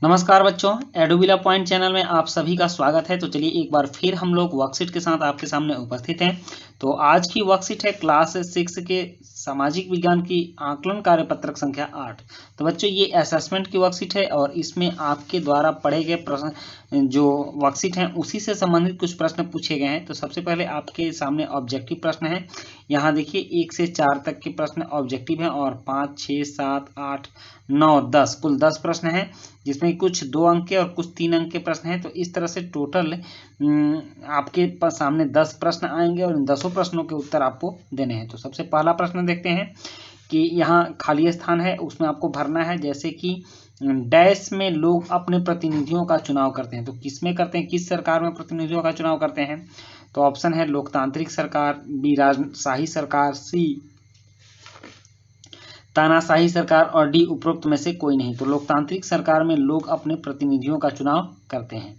नमस्कार बच्चों, एडोबिला point channel में आप सभी का स्वागत है। तो चलिए एक बार फिर हम लोग वर्कशीट के साथ आपके सामने उपस्थित हैं। तो आज की वर्कशीट है क्लास 6 के सामाजिक विज्ञान की आकलन कार्यपत्रक संख्या 8। तो बच्चों ये असेसमेंट की वर्कशीट है और इसमें आपके द्वारा पढ़े गए प्रश्न जो वर्कशीट हैं उसी से संबंधित कुछ प्रश्न पूछे गए हैं। तो सबसे पहले आपके सामने ऑब्जेक्टिव प्रश्न है। यहाँ देखिए 1 से 4 तक के प्रश्न ऑब्जेक्टिव हैं और 5, 6, 7, 8, 9, 10 कुल 10 प्रश्न हैं, जिसमें कुछ 2 अंक के और कुछ 3 अंक के प्रश्न हैं। तो इस तरह से टोटल आपके सामने 10 प्रश्न आएंगे और इन 10 प्रश्नों के उत्तर आपको देने हैं। तो सबसे पहला प्रश्न देखते हैं कि यहाँ खाली स्थान है, उसमें आपको भरना है। जैसे कि डैश में लोग अपने प्रतिनिधियों का चुनाव करते हैं, तो किस में करते हैं, किस सरकार में प्रतिनिधियों का चुनाव करते हैं? तो ऑप्शन है लोकतांत्रिक सरकार, बी राजशाही सरकार, सी तानाशाही सरकार और डी उपरोक्त में से कोई नहीं। तो लोकतांत्रिक सरकार में लोग अपने प्रतिनिधियों का चुनाव करते हैं।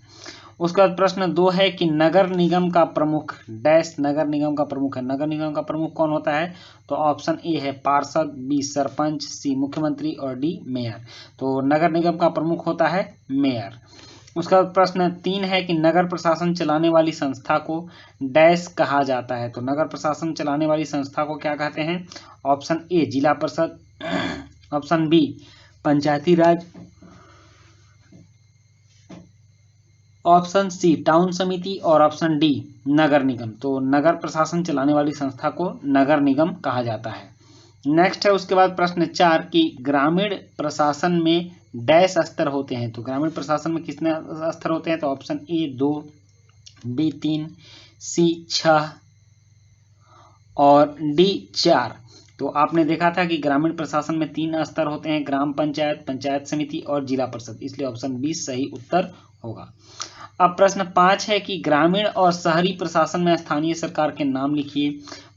उसका प्रश्न 2 है कि नगर निगम का प्रमुख डैश नगर निगम का प्रमुख है। नगर निगम का प्रमुख कौन होता है? तो ऑप्शन ए है पार्षद, बी सरपंच, सी मुख्यमंत्री और डी मेयर। तो नगर निगम का प्रमुख होता है मेयर। उसका प्रश्न 3 है कि नगर प्रशासन चलाने वाली संस्था को डैश कहा जाता है। तो नगर प्रशासन चलाने वाली संस्था को क्या कहते हैं? ऑप्शन ए जिला परिषद, ऑप्शन बी पंचायती राज, ऑप्शन सी टाउन समिति और ऑप्शन डी नगर निगम। तो नगर प्रशासन चलाने वाली संस्था को नगर निगम कहा जाता है। नेक्स्ट है उसके बाद प्रश्न 4 कि ग्रामीण प्रशासन में डैश स्तर होते हैं। तो ग्रामीण प्रशासन में कितने स्तर होते हैं? तो ऑप्शन ए 2, बी 3, सी 6 और डी 4। तो आपने देखा था कि ग्रामीण प्रशासन में 3 स्तर होते हैं, ग्राम पंचायत, पंचायत समिति और जिला परिषद, इसलिए ऑप्शन बी सही उत्तर होगा। अब प्रश्न 5 है कि ग्रामीण और शहरी प्रशासन में स्थानीय सरकार के नाम लिखिए।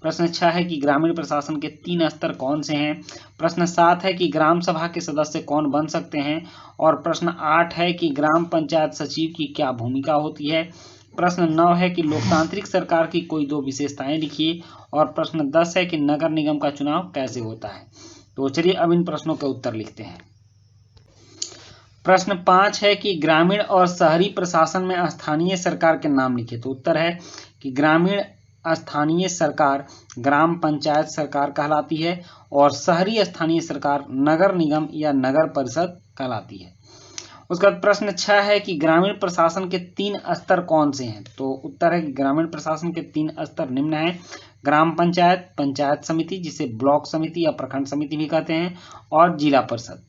प्रश्न 6 है कि ग्रामीण प्रशासन के 3 स्तर कौन से हैं। प्रश्न 7 है कि ग्राम सभा के सदस्य कौन बन सकते हैं। और प्रश्न 8 है कि ग्राम पंचायत सचिव की क्या भूमिका होती है। प्रश्न 9 है कि लोकतांत्रिक सरकार की कोई 2 विशेषताएं लिखिए। और प्रश्न 10 है कि नगर निगम का चुनाव कैसे होता है। तो चलिए अब इन प्रश्नों के उत्तर लिखते हैं। प्रश्न 5 है कि ग्रामीण और शहरी प्रशासन में स्थानीय सरकार के नाम लिखिए। तो उत्तर है कि ग्रामीण स्थानीय सरकार ग्राम पंचायत सरकार कहलाती है और शहरी स्थानीय सरकार नगर निगम या नगर परिषद कहलाती है। उसका प्रश्न 6 है कि ग्रामीण प्रशासन के 3 स्तर कौन से हैं। तो उत्तर है कि ग्रामीण प्रशासन के 3 स्तर निम्न हैं: ग्राम पंचायत, पंचायत समिति जिसे ब्लॉक समिति या प्रखंड समिति भी कहते हैं, और जिला परिषद।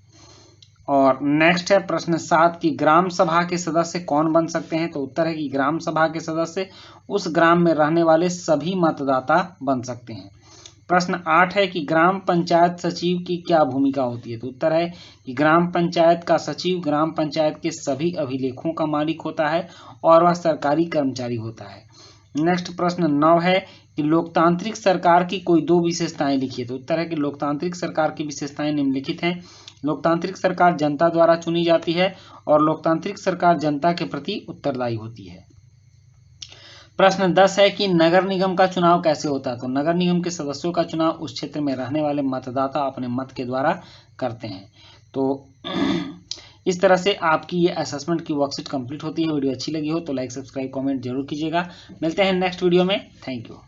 और नेक्स्ट है प्रश्न 7 कि ग्राम सभा के सदस्य कौन बन सकते हैं। तो उत्तर है कि ग्राम सभा के सदस्य उस ग्राम में रहने वाले सभी मतदाता बन सकते हैं। प्रश्न 8 है कि ग्राम पंचायत सचिव की क्या भूमिका होती है। तो उत्तर है कि ग्राम पंचायत का सचिव ग्राम पंचायत के सभी अभिलेखों का मालिक होता है और वह सरकारी कर्मचारी होता है। नेक्स्ट प्रश्न 9 है कि लोकतांत्रिक सरकार की कोई 2 विशेषताएं लिखिए। तो उत्तर है कि लोकतांत्रिक सरकार की विशेषताएं निम्नलिखित हैं: लोकतांत्रिक सरकार जनता द्वारा चुनी जाती है और लोकतांत्रिक सरकार जनता के प्रति उत्तरदायी होती है। प्रश्न 10 है कि नगर निगम का चुनाव कैसे होता है। तो नगर निगम के सदस्यों का चुनाव उस क्षेत्र में रहने वाले मतदाता अपने मत के द्वारा करते हैं। तो इस तरह से आपकी ये असेसमेंट की वर्कशीट कंप्लीट होती है। वीडियो अच्छी लगी हो तो लाइक, सब्सक्राइब, कमेंट जरूर कीजिएगा। मिलते हैं नेक्स्ट वीडियो में। Thank you.